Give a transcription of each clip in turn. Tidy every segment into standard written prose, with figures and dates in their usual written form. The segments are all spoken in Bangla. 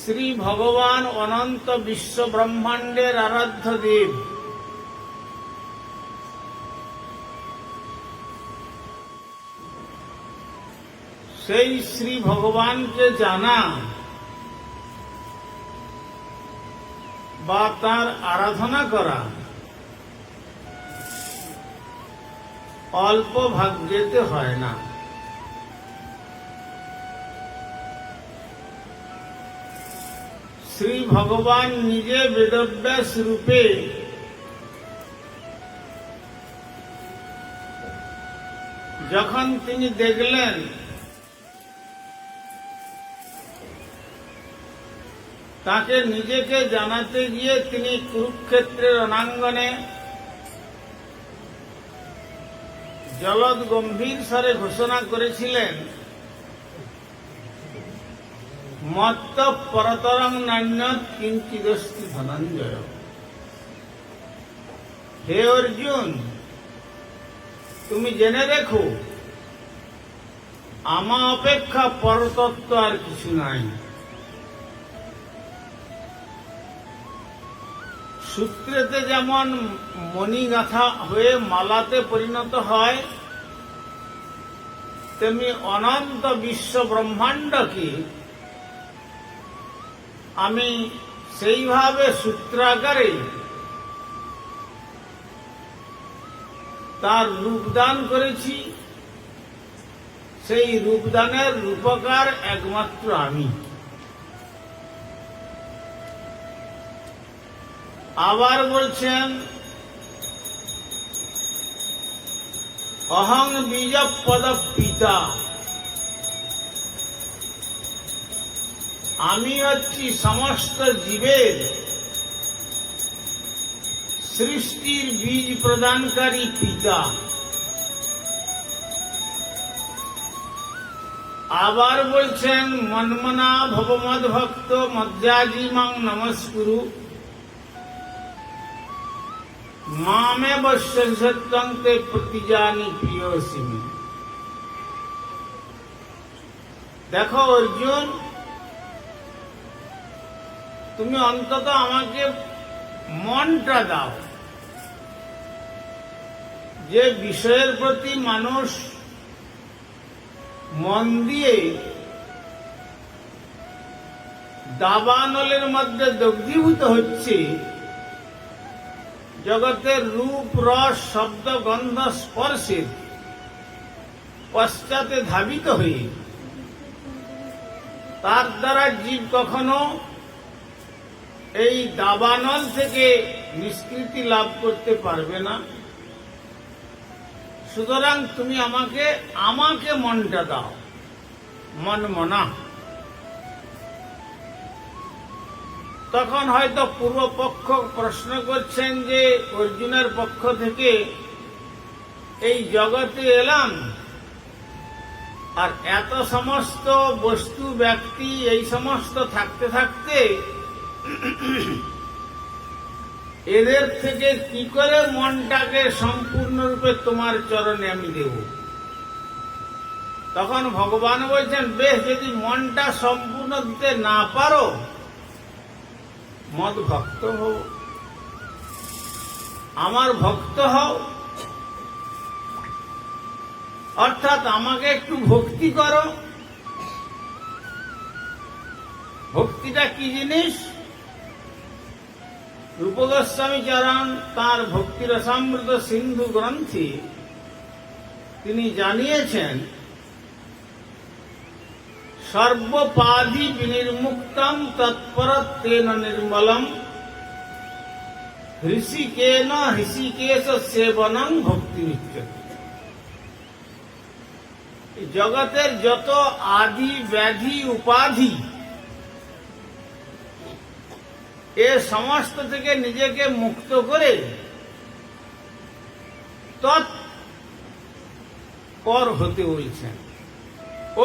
শ্রী ভগবান অনন্ত বিশ্ব ব্রহ্মাণ্ডের আরাধ্য দেব। সেই শ্রী ভগবানকে জানা বা তার আরাধনা করা অল্প ভাগ্যেতে হয় না। শ্রী ভগবান নিজে বেদব্যাস রূপে যখন তিনি দেখলেন তাকে নিজেকে জানাতে গিয়ে তিনি কুরুক্ষেত্রের রণাঙ্গনে জলদ গম্ভীর স্বরে ঘোষণা করেছিলেন, মত্ত পরতরং নান্যৎ কিঞ্চিদস্তি ধনঞ্জয়। হে অর্জুন, তুমি জেনে রেখো আমা অপেক্ষা পরতত্ত্ব আর কিছু নাই। সূত্রেতে যেমন মণিগাথা হয়ে মালাতে পরিণত হয়, তেমনি অনন্ত বিশ্ব ব্রহ্মাণ্ডকে আমি সেইভাবে সূত্রাকারে তার রূপদান করেছি। সেই রূপদানের রূপকার একমাত্র আমি। আবার বলছেন, অহং বীজপদ পিতা, আমি হচ্ছি সমস্ত জীবের সৃষ্টির বীজ প্রদানকারী পিতা। আবার বলছেন, মন্মনা ভবমদ ভক্ত মধ্যাজিমাং নমস্কুরু মামে বশ্যং তে প্রতিজানি প্রিয়সিমি। দেখো অর্জুন, তুমি অন্তত আমাকে মনটা দাও। যে বিষয়ের প্রতি মানুষ মন দিয়ে দাবানলের মধ্যে দগ্ধীভূত হচ্ছে, জগতের রূপ রস শব্দ গন্ধ স্পর্শের পশ্চাতে ধাবিত হয়ে, তার দ্বারা জীব কখনো এই দাবানল থেকে নিষ্কৃতি লাভ করতে পারবে না। সুতরাং তুমি আমাকে মনটা দাও, মনমনা। তখন হয়তো পূর্বপক্ষ প্রশ্ন করছেন যে, অর্জুনের পক্ষ থেকে এই জগতে এলাম, আর এত সমস্ত বস্তু ব্যক্তি এই সমস্ত থাকতে থাকতে এদের থেকে কি করে মনটাকে সম্পূর্ণরূপে তোমার চরণে আমি দেব? তখন ভগবান বলছেন, বেশ, যদি মনটা সম্পূর্ণ দিতে না পারো, মদ ভক্ত হও, আমার ভক্ত হও। অর্থাৎ আমাকে একটু ভক্তি করো। ভক্তিটা কি জিনিস? রূপ গোস্বামী চরণ তাঁর ভক্তি রসামৃত সিন্ধু গ্রন্থে তিনি জানিয়েছেন, সর্বপাধি বিনির্মুক্তম তৎপরত্বেন নির্মলম হৃষিকেন হৃষিকেশ সেবনং ভক্তি উচ্যতে। জগতের যত আদি ব্যাধি উপাধি, এ সমস্ত থেকে নিজেকে মুক্ত করে তৎপর হতে বলছেন।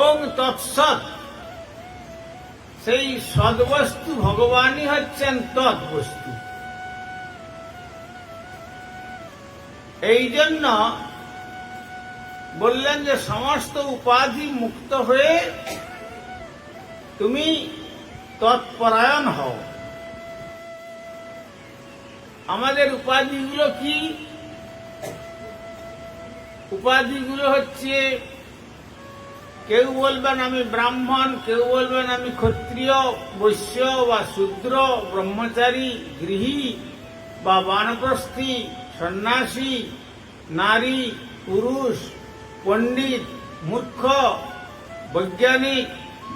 ওং তৎসৎ, সেই সদ্বস্তু ভগবানই হচ্ছেন তৎবস্তু। এই জন্য বললেন যে সমস্ত উপাধি মুক্ত হয়ে তুমি তৎপরায়ণ হও। আমাদের উপাধিগুলো কি? উপাধিগুলো হচ্ছে, কেউ বলবেন আমি ব্রাহ্মণ, কেউ বলবেন আমি ক্ষত্রিয়, বৈশ্য বা শূদ্র, ব্রহ্মচারী, গৃহী বা বানপ্রস্থী, সন্ন্যাসী, নারী, পুরুষ, পণ্ডিত, মূর্খ, বৈজ্ঞানিক,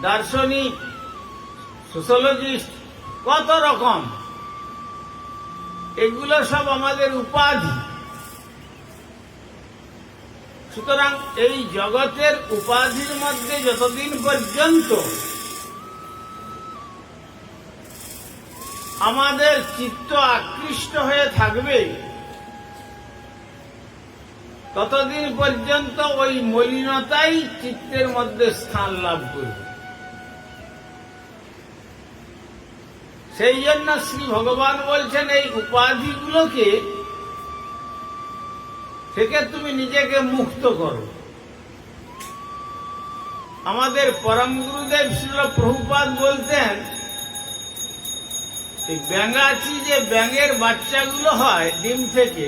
দার্শনিক, সোশ্যোলজিস্ট, কত রকম। এগুলো সব আমাদের উপাধি। সুতরাং এই জগতের উপাধির মধ্যে যতদিন পর্যন্ত আমাদের চিত্ত আকৃষ্ট হয়ে থাকবে, ততদিন পর্যন্ত ওই মলিনতাই চিত্তের মধ্যে স্থান লাভ করবে। সেই জন্য শ্রী ভগবান বলছেন, এই উপাধিগুলোকে থেকে তুমি নিজেকে মুক্ত করো। আমাদের পরম গুরুদেব শ্রীল প্রভুপাদ বলতেন, এই ব্যাঙাচি যে ব্যাঙের বাচ্চাগুলো হয় ডিম থেকে,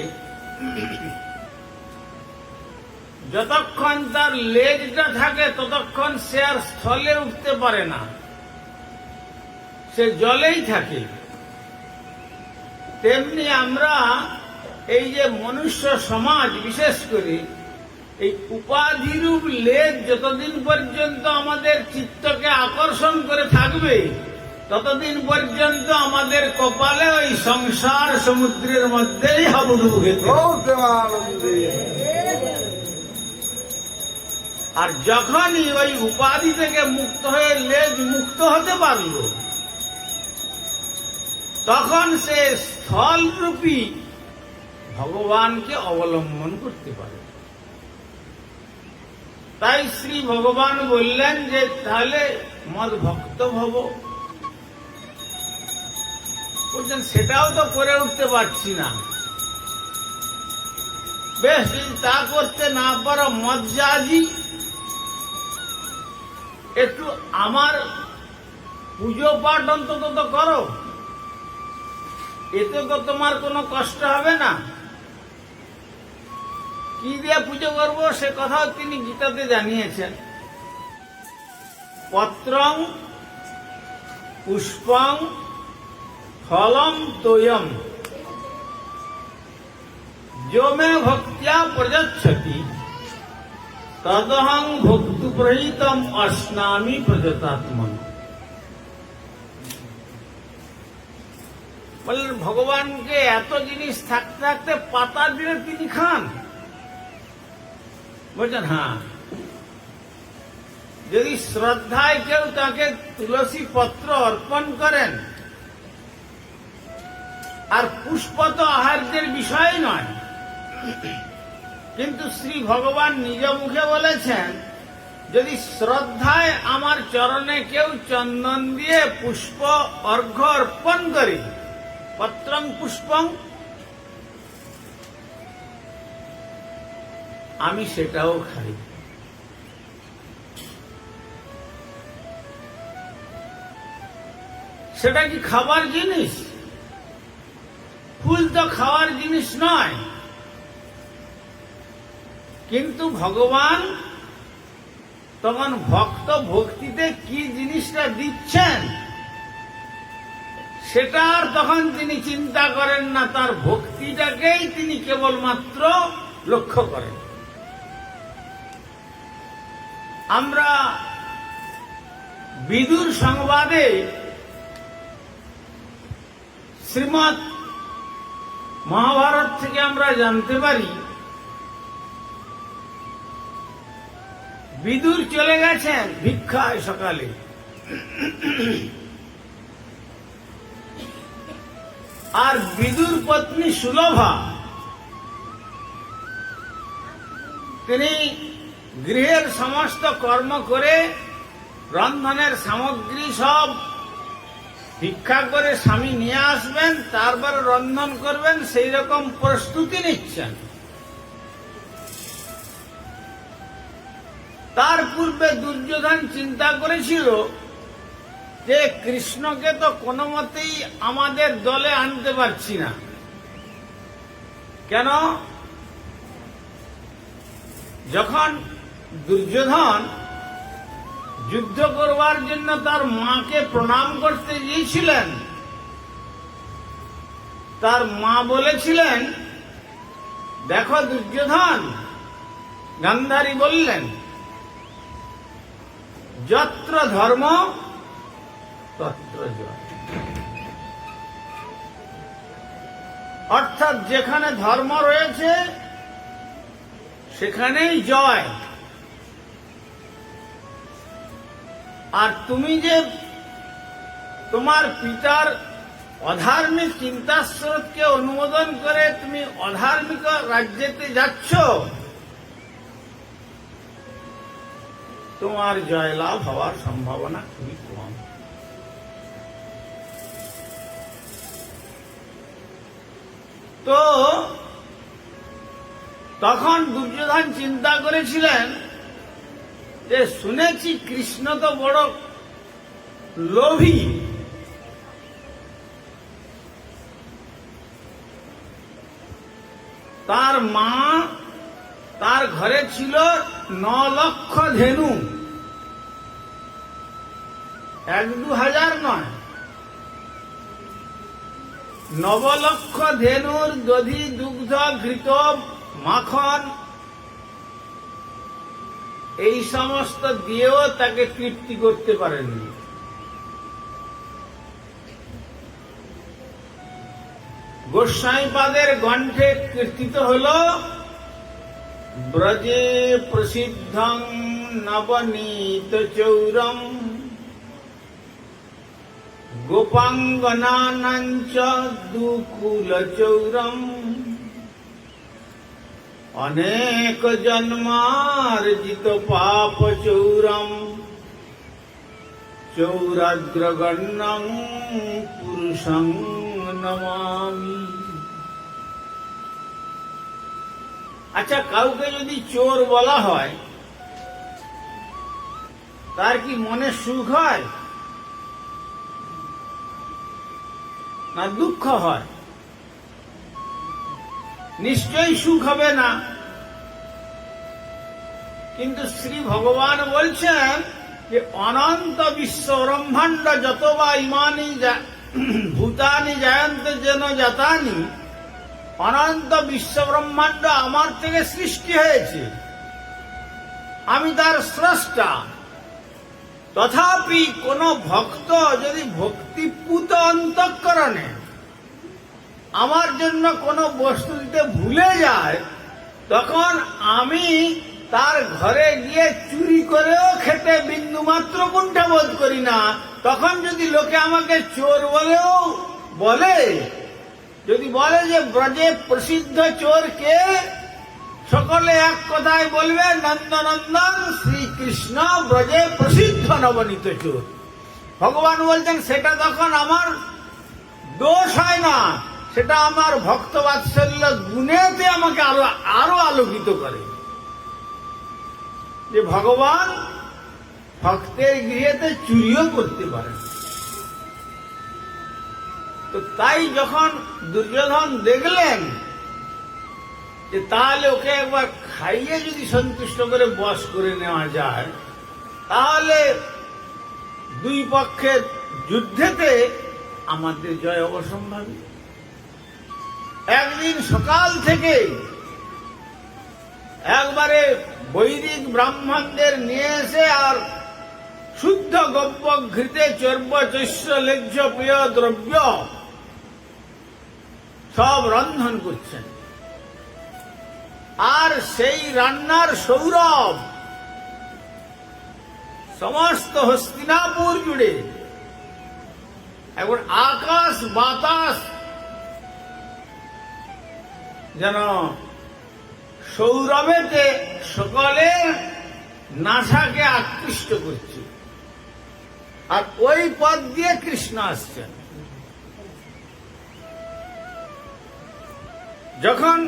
যতক্ষণ তার লেজটা থাকে ততক্ষণ সে আর স্থলে উঠতে পারে না, সে জলেই থাকে। তেমনি আমরা এই যে মনুষ্য সমাজ, বিশেষ করে এই উপাধিরূপ লেজ যতদিন পর্যন্ত আমাদের চিত্তকে আকর্ষণ করে থাকবে, ততদিন পর্যন্ত আমাদের কপালে ওই সংসার সমুদ্রের মধ্যেই হাবুডুবু খেতে হবে। আর যখনই ওই উপাধি থেকে মুক্ত হয়ে লেজ মুক্ত হতে পারল, তখন সে স্থলরূপী ভগবানকে অবলম্বন করতে পারে। তাই শ্রী ভগবান বললেন যে তাহলে মদ ভক্ত ভব। বলছেন সেটাও তো করে উঠতে পারছি না। বেশ, যদি তা করতে না পারো, মজ্জাজি একটু আমার পুজো পাঠ অন্তত তো করো, এতে তো তোমার কোনো কষ্ট হবে না। কি দিয়ে পুজো করবো সে কথাও তিনি গীতাতে জানিয়েছেন। পত্রং পুষ্পং ফলম তোয়ম जो मे भक्त्या प्रयच्छति तदहं भक्तु प्रहितम अस्नामि प्रजतात्मन। বললেন ভগবানকে এত জিনিস থাকতে থাকতে পাতা দিলে তিনি খান? বলছেন হ্যাঁ, যদি শ্রদ্ধায় কেউ তাকে তুলসী পত্র অর্পণ করেন, আর পুষ্প তো আহার্যের বিষয় নয়, কিন্তু শ্রী ভগবান নিজ মুখে বলেছেন, যদি শ্রদ্ধায় আমার চরণে কেউ চন্দন দিয়ে পুষ্প অর্ঘ্য অর্পণ করে, পত্রং পুষ্পং, আমি সেটাও খাই। সেটা কি খাবার জিনিস? ফুল তো খাওয়ার জিনিস নয়। কিন্তু ভগবান তখন ভক্ত ভক্তিতে কি জিনিসটা দিচ্ছেন সেটা আর তখন তিনি চিন্তা করেন না, তার ভক্তিটাকেই তিনি কেবলমাত্র লক্ষ্য করেন। আমরা বিদুর সংবাদে শ্রীমৎ মহাভারত থেকে আমরা জানতে পারি, বিদুর চলে গেছেন ভিক্ষায় সকালে। আর বিদুর পত্নী সুলভা তিনি গৃহের সমস্ত কর্ম করে রন্ধনের সামগ্রী সব ভিক্ষা করে স্বামী নিয়ে আসবেন, তারপর রন্ধন করবেন, সেই রকম প্রস্তুতি নিচ্ছেন। তার পূর্বে দুর্যোধন চিন্তা করেছিল যে কৃষ্ণকে তো কোনো মতেই আমাদের দলে আনতে পারছি না। কেন? যখন দুর্যোধন যুদ্ধ করবার জন্য তার মাকে প্রণাম করতে গিয়েছিলেন, তার মা বলেছিলেন, দেখো দুর্যোধন, গান্ধারী বললেন, যত্র ধর্ম তত্র জয়। অর্থাৎ যেখানে ধর্ম রয়েছে সেখানেই জয়। আর তুমি যে তোমার পিতার অধার্মিক চিন্তা স্রোতকে অনুমোদন করে তুমি অধার্মিক রাজ্যেতে যাচ্ছ, তোমার জয়লাভ হওয়ার সম্ভাবনা খুবই কম। তো তখন দুর্যোধন চিন্তা করেছিলেন যে শুনেছি কৃষ্ণ তো বড় লোভী, তার মা তার ঘরে ছিল 9 লক্ষ ধেনু, 1-2 নয়, 9 লক্ষ ধেনুর দধি, দুগ্ধ, ঘৃত, মাখন এই সমস্ত দিয়েও তাকে তৃপ্তি করতে পারেননি। গোস্বাইপাদের কণ্ঠে কীর্তিত হল, ব্রজে প্রসিদ্ধং নবনীত চৌরম গোপাঙ্গনানাঞ্চ দুকুল চৌরম অনেক জন্মার্জিত পাপ চৌরম চৌরাগ্রগণ্যং পুরুষং নমামি। আচ্ছা, কাউকে যদি চোর বলা হয় তার কি মনে সুখ হয় না দুঃখ হয়? নিশ্চয়ই সুখ হবে না। কিন্তু শ্রী ভগবান বলছেন যে অনন্ত বিশ্ব ব্রহ্মাণ্ড যত বা ইমানি ভূতানি জায়ন্ত যেন জাতানি, অনন্ত বিশ্ব ব্রহ্মাণ্ড আমার থেকে সৃষ্টি হয়েছে, আমি তার স্রষ্টা। তথাপি কোন ভক্ত যদি ভক্তিপূত অন্তঃকরণে আমার জন্য কোনো বস্তু দিতে ভুলে যায়, তখন আমি তার ঘরে গিয়ে চুরি করেও খেতে বিন্দুমাত্র কুণ্ঠাবোধ করি না। তখন যদি লোকে আমাকে চোর বলেও বলে, যদি বলে যে ব্রজে প্রসিদ্ধ চোর কে, সকলে এক কথায় বলবে নন্দনন্দন শ্রীকৃষ্ণ ব্রজে প্রসিদ্ধ নবনীত চোর। ভগবান বলছেন সেটা তখন আমার দোষ হয় না, সেটা আমার ভক্ত বাৎসল্য গুণেতে আমাকে আরো আলোকিত করে যে ভগবান ভক্তের গৃহেতে চুরিও করতে পারেন। তো তাই যখন দুর্যোধন দেখলেন যে তাহলে ওকে একবার খাইয়ে যদি সন্তুষ্ট করে বশ করে নেওয়া যায়, তাহলে দুই পক্ষের যুদ্ধেতে আমাদের জয় অবসম্ভাবী। একদিন সকাল থেকে একবারে বৈদিক ব্রাহ্মণদের নিয়ে এসে আর শুদ্ধ গব্য ঘৃতে চর্ব চৈশ্য লেজ্জ প্রিয় দ্রব্য সব রন্ধন করছেন। আর সেই রান্নার সৌরভ সমস্ত হস্তিনাপুর জুড়ে, এখন আকাশ বাতাস যেন সৌরভেতে সকলের নাসাকে আকৃষ্ট করছে। আর ওই পথ দিয়ে কৃষ্ণ আসছেন। যখন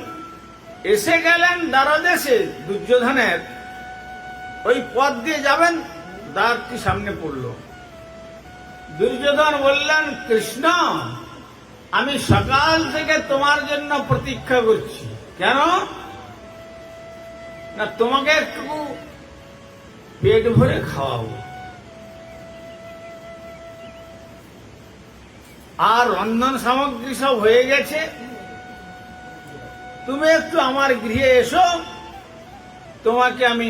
এসে গেলেন দ্বারদেশে দুর্যোধনের, ওই পথ দিয়ে যাবেন, দ্বারটি সামনে পড়ল। দুর্যোধন বললেন, কৃষ্ণ, আমি সকাল থেকে তোমার জন্য প্রতীক্ষা করছি। কেন? না, তোমাকে একটু পেট ভরে খাওয়াবো, আর রন্ধন সামগ্রী সব হয়ে গেছে, তুমি একটু আমার গৃহে এসো, তোমাকে আমি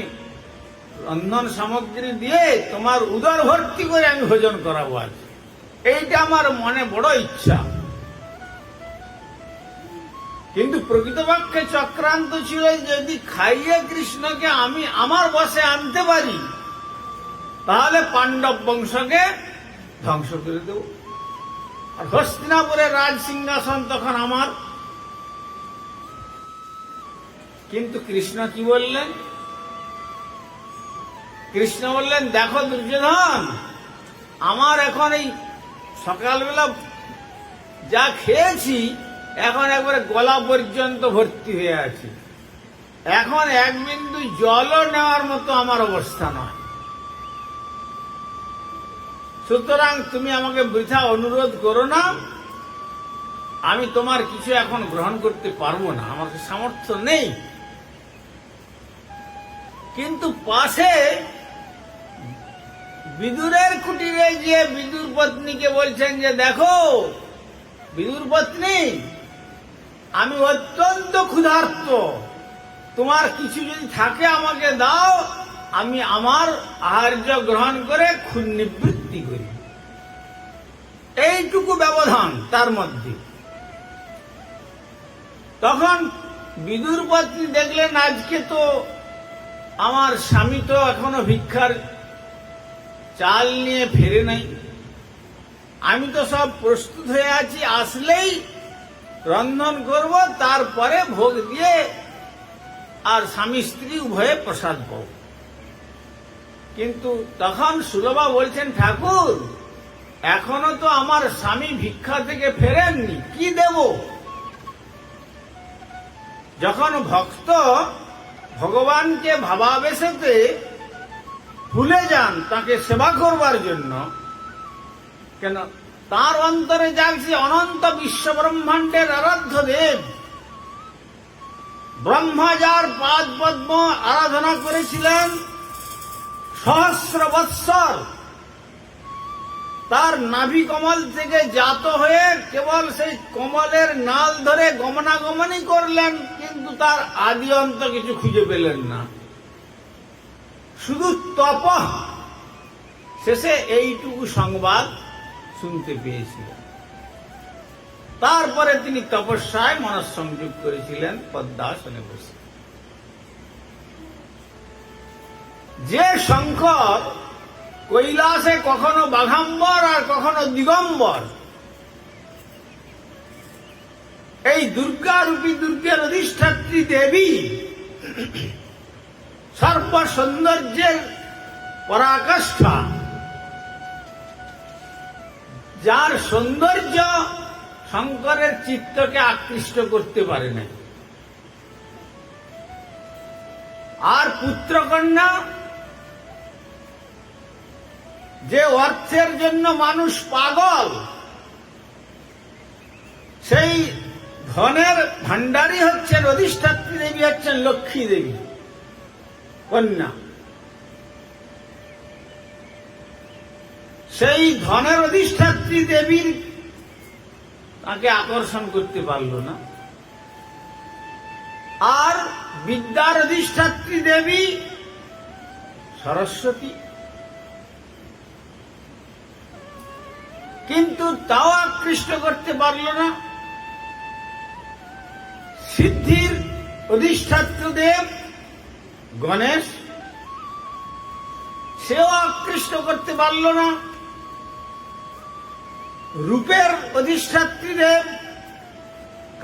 রন্ধন সামগ্রী দিয়ে তোমার উদর ভর্তি করে আমি ভোজন করাবো। আজ এইটা আমার মনে বড় ইচ্ছা। কিন্তু প্রকৃতপক্ষে চক্রান্ত ছিল, যদি খাইয়ে কৃষ্ণকে আমি আমার বশে আনতে পারি, তাহলে পাণ্ডব বংশকে ধ্বংস করে দেব, আর হস্তিনাপুরের রাজ সিংহাসন তখন আমার। কিন্তু কৃষ্ণ কি বললেন? কৃষ্ণ বললেন, দেখো দুর্যোধন, আমার এখন এই সকালবেলা যা খেয়েছি, এখন একবারে গলা পর্যন্ত ভর্তি হয়ে আছে, এখন এক বিন্দু জলও নেওয়ার মতো আমার অবস্থা নয়। সুতরাং তুমি আমাকে বৃথা অনুরোধ করো না, আমি তোমার কিছু এখন গ্রহণ করতে পারবো না, আমার সামর্থ্য নেই। কিন্তু পাশে বিদুরের কুটিরে গিয়ে বিদুর পত্নীকে বলছেন যে, দেখো বিদুর পত্নী, আমি অত্যন্ত ক্ষুধার্ত, তোমার কিছু যদি থাকে আমাকে দাও, আমি আমার আহার্য গ্রহণ করে ক্ষুধ নিবৃত্তি করি। এইটুকু ব্যবধান তার মধ্যে। তখন বিদুর পত্নী দেখলেন, আজকে তো আমার স্বামী তো এখনো ভিক্ষার চাল নিয়ে ফেরে নাই, আমি তো সব প্রস্তুত হয়ে আছি, আসলেই রন্ধন করব, তারপরে ভোগ দিয়ে আর স্বামী স্ত্রী উভয়ে প্রসাদ পাব। কিন্তু তখন সুলভা বলছেন, ঠাকুর, এখনো তো আমার স্বামী ভিক্ষা থেকে ফেরেননি, কি দেব? যখন ভক্ত ভগবানকে ভাবাবেশে ভুলে যান তাকে সেবা করবার জন্য, কেন তার অন্তরে জাগছে অনন্ত বিশ্ব ব্রহ্মাণ্ডের আরাধ্য দেব। ব্রহ্মা যার পাদ পদ্ম আরাধনা করেছিলেন সহস্র বৎসর, তার নাভি কমল থেকে জাত হয়ে কেবল সেই কমলের নাল ধরে গমনাগমনই করলেন, কিন্তু তার আদি অন্ত কিছু খুঁজে পেলেন না, শুধু তপ। শেষে এইটুকু সংবাদ শুনতে পেয়েছিলেন। তারপরে তিনি তপস্যায় মনঃসংযোগ করেছিলেন পদ্মাসনে বসে। যে শঙ্কর কৈলাসে কখনো বাঘাম্বর আর কখনো দিগম্বর, এই দুর্গারূপী দুর্গের অধিষ্ঠাত্রী দেবী, সর্ব সৌন্দর্যের পরাকাষ্ঠা, যার সৌন্দর্য শঙ্করের চিত্তকে আকৃষ্ট করতে পারে না, আর পুত্রকন্যা, যে অর্থের জন্য মানুষ পাগল, সেই ধনের ভাণ্ডারী হচ্ছেন অধিষ্ঠাত্রী দেবী, হচ্ছেন লক্ষ্মী দেবী কন্যা। সেই ধনের অধিষ্ঠাত্রী দেবীর তাকে আকর্ষণ করতে পারল না, আর বিদ্যার অধিষ্ঠাত্রী দেবী সরস্বতী, কিন্তু তাও আকৃষ্ট করতে পারল না। সিদ্ধির অধিষ্ঠাত্র দেব গণেশ, সেও আকৃষ্ট করতে পারল না। রূপের অধিষ্ঠাত্রী দেব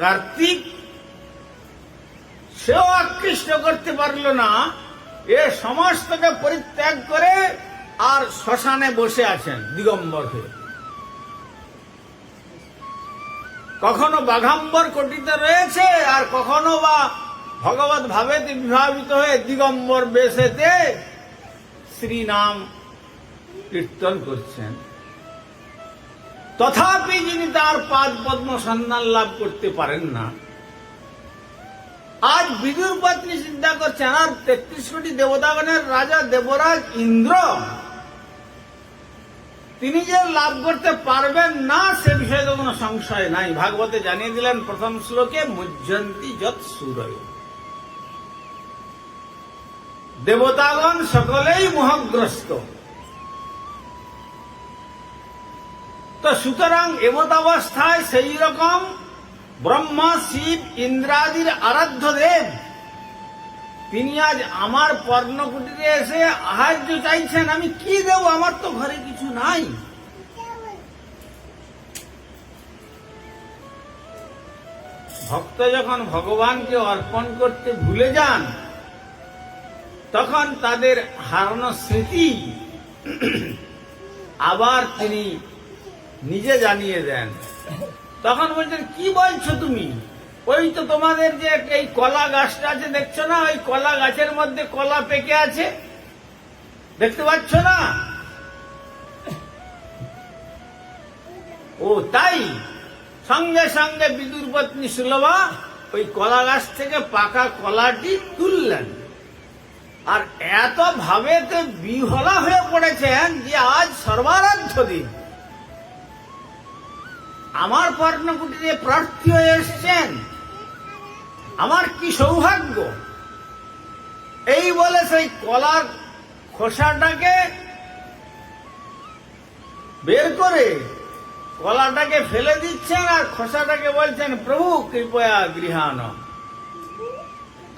কার্তিক, সেও আকৃষ্ট করতে পারল না। এ সমস্তকে পরিত্যাগ করে আর শ্মশানে বসে আছেন দিগম্বর হয়ে। কখনো বাঘাম্বর কোটিতে রয়েছে, আর কখনো বা ভগবত ভাবেতে বিভাবিত হয়ে দিগম্বর বেশেতে শ্রীনাম কীর্তন করছেন। তথাপি যিনি তার পাদ পদ্ম সন্ধান লাভ করতে পারেন না। আজ বিদুর পত্নী চিন্তা করছেন, আর 33 কোটি দেবতাগণের রাজা দেবরাজ ইন্দ্র তিনি যে লাভ করতে পারবেন না সে বিষয়ে তো কোনো সংশয় নাই। ভাগবতে জানিয়ে দিলেন প্রথম শ্লোকে, মুহ্যন্তি যৎ সুরয়। দেবতাগণ সকলেই মোহগ্রস্ত। তো সুতরাং এমতাবস্থায় সেই রকম ব্রহ্মা, শিব, ইন্দ্রাদির আরাধ্য দেব তিনি আজ আমার পর্ণকুটিরে এসে আহার্য চাইছেন। আমি কি দেব? আমার তো ঘরে কিছু নাই। ভক্ত যখন ভগবানকে অর্পণ করতে ভুলে যান তখন তাদের হারানো স্মৃতি আবার তিনি নিজে জানিয়ে দেন। তখন বলছেন, কি বলছো তুমি? ওই তো তোমাদের যে এই কলা গাছটা আছে দেখছো না, ওই কলা গাছের মধ্যে কলা পেকে আছে, দেখতে পাচ্ছ না? ও তাই? সঙ্গে সঙ্গে বিদুর পত্নী সুলভা ওই কলা গাছ থেকে পাকা কলাটি তুললেন। আর এত ভাবেতে বিহ্বলা হয়ে পড়েছেন যে আজ সর্বারাধ্য দিন আমার পর্ণকুটিরে প্রার্থী হয়ে এসছেন, আমার কি সৌভাগ্য। এই বলে সেই কলার খোসাটাকে বের করে কলাটাকে ফেলে দিচ্ছেন আর খোসাটাকে বলছেন, প্রভু কৃপয়া গৃহান।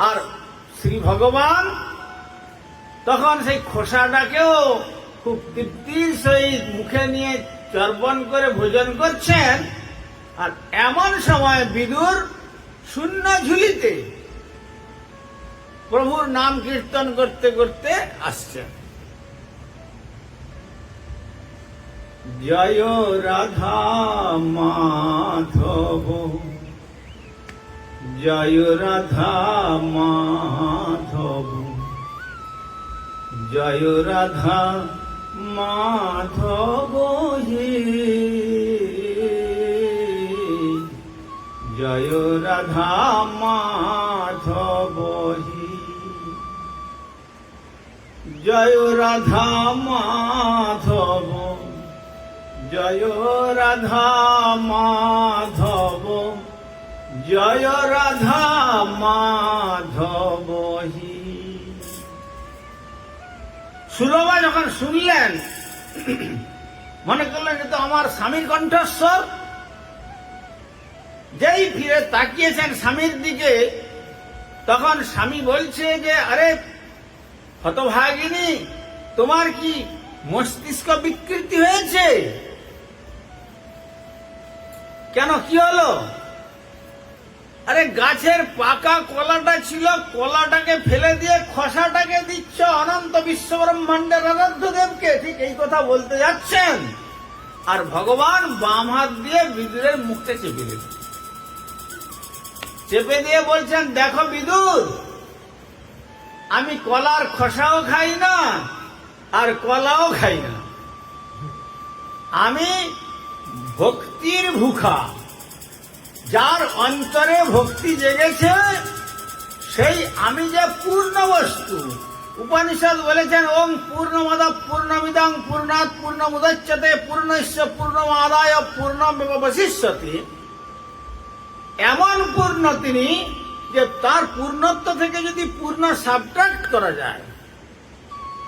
আর শ্রী ভগবান তখন সেই খোসাটাকেও খুব তৃপ্তির সহিত মুখে নিয়ে চর্বণ করে ভোজন করছেন। আর এমন সময় বিদুর শূন্য ঝুলিতে প্রভুর নাম কীর্তন করতে করতে আসছেন। জয় রাধা মাধব, জয় রাধা মাধব, জয় রাধা মাধব হে, জয় রাধা মাধব হে, জয় রাধা মাধব, জয় রাধা মাধব, জয় রাধা মাধব হে। সুলভা যখন শুনলেন মনে করলেন এটা তো আমার স্বামীর কণ্ঠস্বর। যেই ফিরে তাকিয়েছেন স্বামীর দিকে তখন স্বামী বলছে যে, আরে হতভাগিনী, তোমার কি মস্তিষ্ক বিকৃতি হয়েছে? কেন, কি হলো? আরে গাছের পাকা কলাটা ছিল, কলাটাকে ফেলে দিয়ে খোসাটাকে দিচ্ছ অনন্ত বিশ্ব ব্রহ্মাণ্ডের আরাধ্য দেবকে। ঠিক এই কথা বলতে যাচ্ছেন আর ভগবান বাম হাত দিয়ে বিদুরের মুখটা চেপে দিলেন। চেপে দিয়ে বলছেন, দেখো বিদুর, আমি কলার খোসাও খাই না আর কলাও খাই না, আমি ভক্তির ভুখা। যার অন্তরে ভক্তি জেগেছে সেই আমি যে পূর্ণ বস্তু। উপনিষদ বলেছেন, ওং পূর্ণমদ পূর্ণমিদং পূর্ণাৎ পূর্ণমুদচ্যতে পূর্ণস্য পূর্ণমাদায় পূর্ণমেবাবশিষ্যতে। এমন পূর্ণ তিনি যে তার পূর্ণত্ব থেকে যদি পূর্ণ সাবট্রাক্ট করা যায়,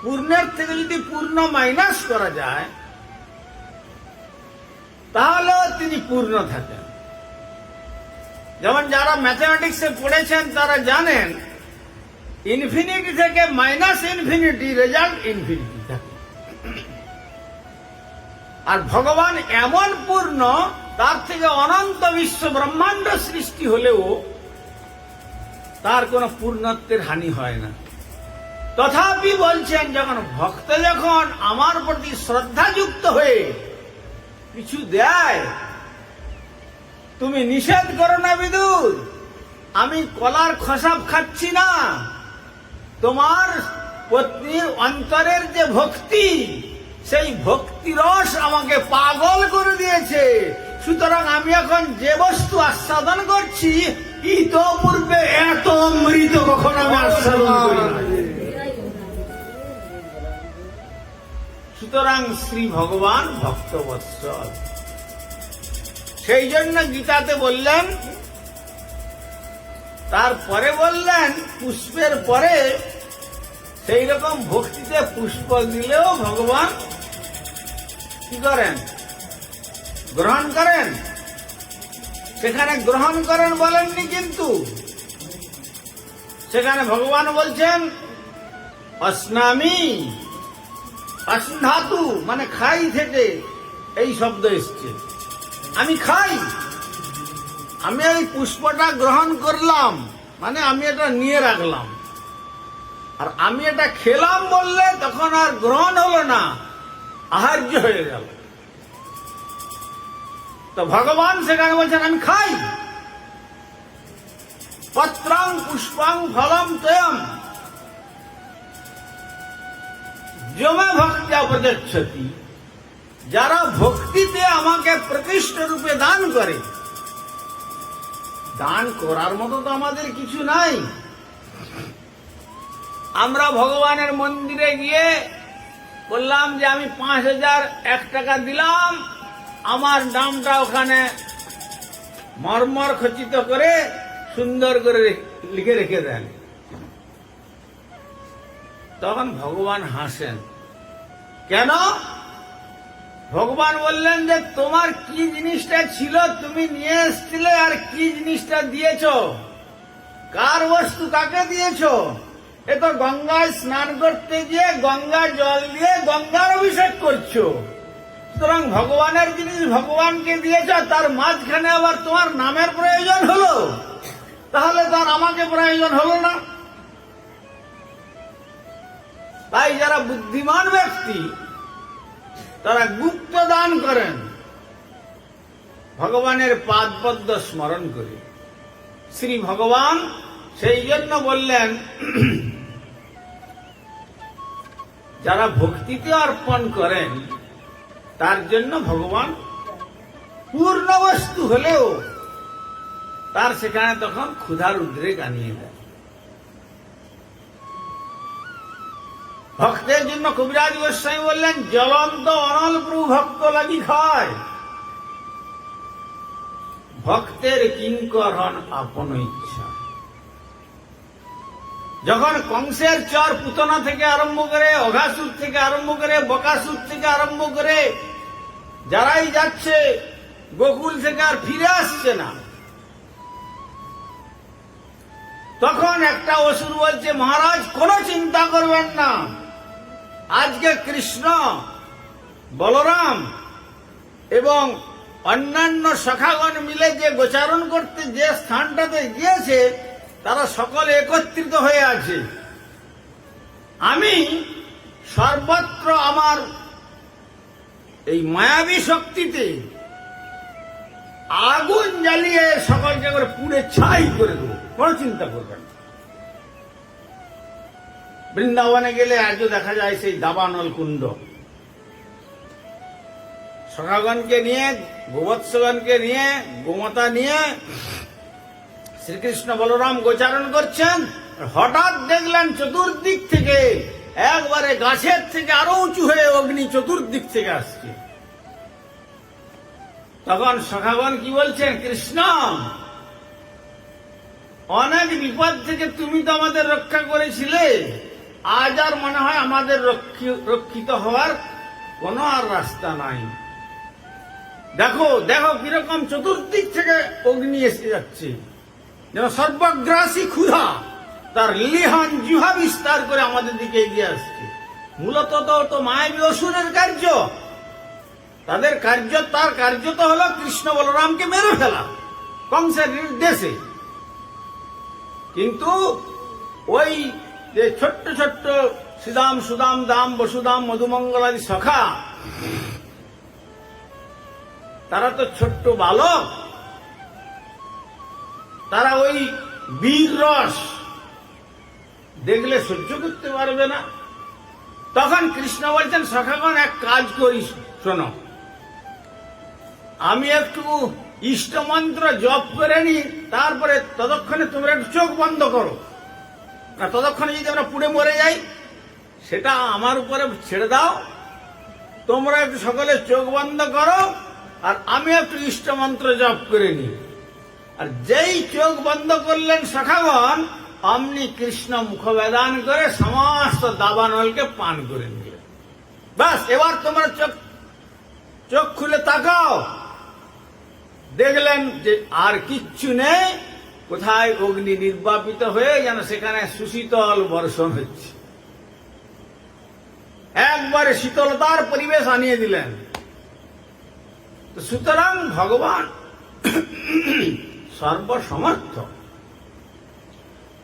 পূর্ণের থেকে যদি পূর্ণ মাইনাস করা যায়, তাহলেও তিনি পূর্ণ থাকেন। যেমন যারা ম্যাথমেটিক্সে পড়েছেন তারা জানেন, ইনফিনিটি থেকে মাইনাস ইনফিনিটি রেজাল্ট ইনফিনিটি থাকে। আর ভগবান এমন পূর্ণ, তার থেকে অনন্ত বিশ্ব ব্রহ্মাণ্ড সৃষ্টি হলেও তার কোনো পূর্ণত্বের হানি হয় না। তথাপি বলছেন, যখন ভক্ত যখন আমার প্রতি শ্রদ্ধাযুক্ত হয়ে কিছু দেয়, তুমি নিষেধ করো না বিদুর, আমি কলার খোসা খাচ্ছি না। তোমার পত্নীর অন্তরের যে ভক্তি, সেই ভক্তিরস আমাকে পাগল করে দিয়েছে। সুতরাং আমি এখন যে বস্তু আস্বাদন করছি, ইতপূর্বে এত অমৃত কখনো আমি আস্বাদন করি না। সুতরাং শ্রী ভগবান ভক্তবৎসল। সেই জন্য গীতাতে বললেন, তারপরে বললেন পুষ্পের পরে সেই রকম ভক্তিতে পুষ্প দিলেও ভগবান কি করেন? গ্রহণ করেন। সেখানে গ্রহণ করেন বলেননি, কিন্তু সেখানে ভগবান বলছেন অস্নামি, অসধাতু মানে খাই থেকে এই শব্দ এসছে। আমি খাই, আমি এই পুষ্পটা গ্রহণ করলাম, মানে আমি এটা নিয়ে রাখলাম। আর আমি এটা খেলাম বললে তখন আর গ্রহণ হলো না, আহার্য হয়ে গেল। তো ভগবান সেখানে বলছেন আমি খাই। পত্রং পুষ্পং ফলম তয়ম যমে ভক্ত্যা প্রযচ্ছতি। যারা ভক্তিতে আমাকে প্রকৃষ্ট রূপে দান করে, দান করার মতো তো আমাদের কিছু নাই। আমরা ভগবানের মন্দিরে গিয়ে বললাম যে আমি 5001 টাকা দিলাম, আমার নামটা ওখানে মর্মর খচিত করে সুন্দর করে লিখে রেখে দেন। তখন ভগবান হাসেন। কেন? ভগবান বললেন যে তোমার কি জিনিসটা ছিল তুমি নিয়ে এসছিলে, আর কি জিনিসটা দিয়েছ, কার বস্তু কাকে দিয়েছ? এ তো গঙ্গায় স্নান করতে গিয়ে গঙ্গা জল দিয়ে গঙ্গার অভিষেক করছো। সুতরাং ভগবানের জিনিস ভগবানকে দিয়েছ, তার মাঝখানে আবার তোমার নামের প্রয়োজন হলো, তাহলে তার আমাকে প্রয়োজন হলো না। তাই যারা বুদ্ধিমান ব্যক্তি তারা গুপ্ত দান করেন, ভগবানের পাদপদ্ম স্মরণ করে। শ্রী ভগবান সেই জন্য বললেন যারা ভক্তিতে অর্পণ করেন তার জন্য ভগবান পূর্ণ বস্তু হলেও তার সেখানে তখন ক্ষুধার উদ্রেক আনিয়ে দেয়। ভক্তের জন্য কবিরাজ গোস্বামী বললেন জ্বলন্ত অনল প্রভু ভক্ত লাগি খায়, ভক্তের কিঙ্কর হন আপন ইচ্ছা। যখন কংসের চর পুতনা থেকে আরম্ভ করে, অঘাসুর থেকে আরম্ভ করে, বকাসুর থেকে আরম্ভ করে যারাই যাচ্ছে গোকুল থেকে আর ফিরে আসছে না, তখন একটা অসুর বলছে মহারাজ কোনো চিন্তা করবেন না, আজকে কৃষ্ণ বলরাম এবং অন্যান্য সখাগণ মিলে যে গোচারণ করতে যে স্থানটাতে গিয়েছে তারা সকলে একত্রিত হয়ে আছে। আমি সর্বত্র আমার এই মায়াবী শক্তিতে আগুন জ্বালিয়ে সকলকে করে পুড়ে ছাই করে দেবো, কোনো চিন্তা করবেন না। বৃন্দাবনে গেলে আজও দেখা যায় সেই দাবানল কুণ্ড, সখাগণকে নিয়ে, গোবৎসগণকে নিয়ে, গোমাতা নিয়ে শ্রীকৃষ্ণ বলরাম গোচারণ করছেন। হঠাৎ দেখলেন চতুর্দিক থেকে একবারে গাছের থেকে আরো উঁচু হয়ে অগ্নি চতুর্দিক থেকে আসছে। তখন সখাগণ কি বলছেন, কৃষ্ণ অনেক বিপদ থেকে তুমি তো আমাদের রক্ষা করেছিলে, আজ আর মনে হয় আমাদের রক্ষিত হওয়ার কোনো আর রাস্তা নাই। দেখো দেখো কিরকম চতুর্দিক থেকে অগ্নি এসে যাচ্ছে, যেন সর্বগ্রাসী ক্ষুধা তার লিহান জিহ্বা বিস্তার করে আমাদের দিকে এগিয়ে আসছে। মূলত তো মায়াবী অসুরের কার্য, তাদের কার্য, তার কার্য তো হলো কৃষ্ণ বলরামকে মেরে ফেলা কংসের নির্দেশে। কিন্তু ওই যে ছোট্ট ছোট্ট শ্রীদাম সুদাম দাম বসুদাম মধুমঙ্গলাদি সখা, তারা তো ছোট্ট বালক, তারা ওই বীর রস দেখলে সহ্য করতে পারবে না। তখন কৃষ্ণ বলছেন, সখাগণ এক কাজ করিস, শোনো, আমি একটু ইষ্টমন্ত্র জপ করে নি, তারপরে ততক্ষণে তোমরা একটু চোখ বন্ধ করো, না ততক্ষণে যদি আমরা পুড়ে মরে যাই সেটা আমার উপরে ছেড়ে দাও। তোমরা একটু সকলে চোখ বন্ধ করো আর আমি একটু ইষ্টমন্ত্র জপ করে নি। আর যেই চোখ বন্ধ করলেন সখাগণ, অমনি কৃষ্ণ মুখবেদান করে সমস্ত দাবানলকে পান করে নিলেন। বাস, এবার তোমরা চোখ খুলে তাকাও। দেখলেন যে আর কিচ্ছু নেই, কোথায় অগ্নি নির্বাপিত হয়ে যেন সেখানে সুশীতল বর্ষণ হচ্ছে, একবারে শীতলতার পরিবেশ আনিয়ে দিলেন। তো সুতরাং ভগবান সর্বসমর্থ,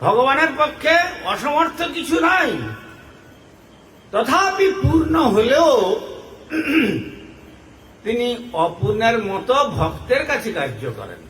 ভগবানের পক্ষে অসমর্থ কিছু নাই। তথাপি পূর্ণ হলেও তিনি অপূর্ণের মতো ভক্তের কাছে কার্য করেন।